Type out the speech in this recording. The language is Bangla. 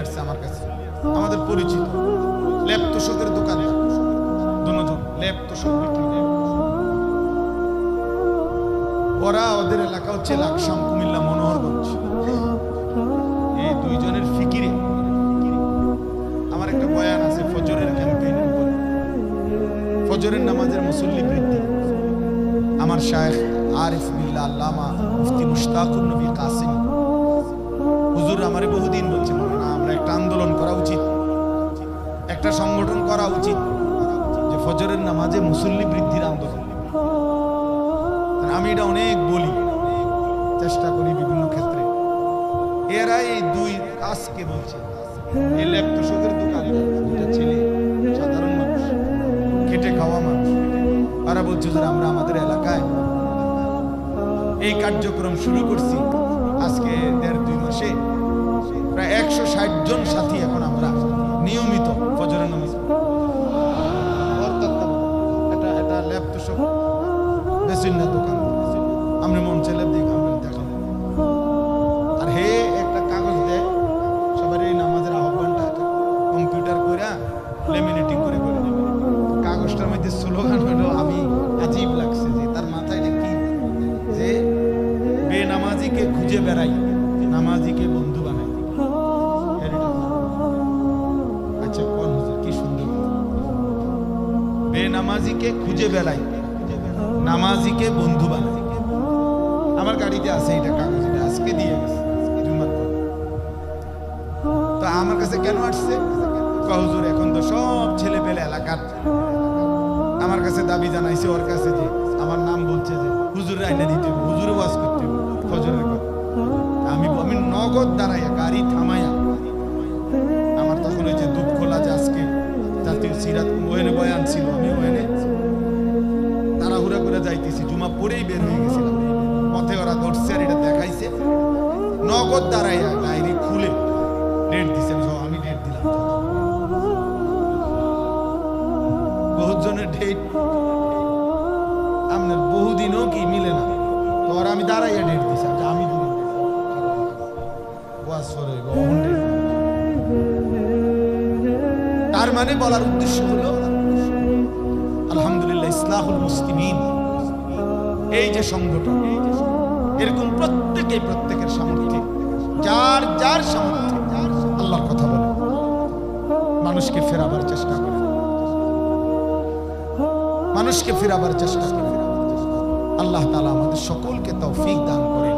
আসছে আমার কাছে, আমাদের পরিচিত ল্যাপ তোষকের দোকানদার, দুজন ল্যাপ তোষক বিক্রি করে। ওরা ওদের এলাকা হচ্ছে লাকসাম, কুমিল্লা, মনোহরগঞ্জ। এই দুইজনের ফিকিরে আমার একটা বয়ান আছে ফজরের ক্যাম্পেইন উপরে, ফজরের নামাজের মুসল্লি বৃদ্ধি। আমার শায়েখ আরিফ বিল্লাহ আল্লামা মুফতি মুশতাকুর নবী কাসিম হুজুর আমারে বহুদিন বলছে, না আমরা একটা আন্দোলন করা উচিত, একটা সংগঠন করা উচিত যে ফজরের নামাজে মুসল্লি বৃদ্ধির আন্দোলন। আমি এটা অনেক বলি, চেষ্টা করি বিভিন্ন ক্ষেত্রে। এরা এই দুই কাজকে বলছে, এই ল্যাপ তোষকের দোকানে দুটা ছেলে, সাধারণ মানুষ, খেটে খাওয়া মানুষ, তারা বলছে যে আমরা আমাদের এলাকায় এই কার্যক্রম শুরু করছি। আজকে 1.5-2 মাসে প্রায় 160 জন সাথী এখন আমরা নিয়মিত ফজরের নামাজ। এটা ল্যাপ তোষক বেশি না দোকান, আমরা মন চাইলে দেখাবো। আর হে একটা কাগজ দেয় সবার এই নামাজের আহ্বানটা কম্পিউটার করে লেমিনেটিং করে করে দেবে। কাগজটার মধ্যে স্লোগান হলো, আমি আজীব লাগছে যে তার মাথায় কি, যে বেনামাজিকে খুঁজে বেড়াই, নামাজিকে বন্ধু বানাই। আচ্ছা কোন হুজুর কি সুন্দর, বেনামাজিকে খুঁজে বেড়াই, নামাজিকে বন্ধু বানাই। আমার গাড়িতে আছে এটা কাগজ, এটা আজকে দিয়ে গেছে জুমার পর। তো আমার কাছে কেন আসছে, হুজুর এখন তো সব ছেলে পেলে এলাকার আমার কাছে দাবি জানাইছে, ওর কাছে যে আমার নাম বলছে যে হুজুর আইনা দিতে হবে, হুজুরে ওয়াজ করতে হবে ফজরের কথা। আমি নগদ দাঁড়াইয়া গাড়ি থামাইয়া, আমার তখন ওই যে দুধখোলা যে আজকে জাতীয় সিরাত ওয়েনে বয়ান ছিল, আমি ওয়েনে তাড়াহুড়া করে যাইতেছি, জুমা পড়েই বের হয়ে গেছিলাম। পথে ওরা ধরছে আর এটা দেখাইছে, নগদ দাঁড়াইয়া ডায়েরি খুলে ডেট দিছে, আমি ডেট দিলাম। বহুত জনের ডেট আপনার বহুদিনও কি মিলে না, তো ওরা আমি দাঁড়াইয়া ডেট দিছি, আমি তার মানে বলার উদ্দেশ্য হলো আলহামদুলিল্লাহ ইসলাহুল মুসলিমিন এই যে সংগঠন, এরকম প্রত্যেকের সামর্থ্যে যার যার সামর্থ্যে আল্লাহর কথা বলে, মানুষকে ফেরাবার চেষ্টা করে, মানুষকে ফেরাবার চেষ্টা করে। আল্লাহ তাআলা আমাদের সকলকে তৌফিক দান করে।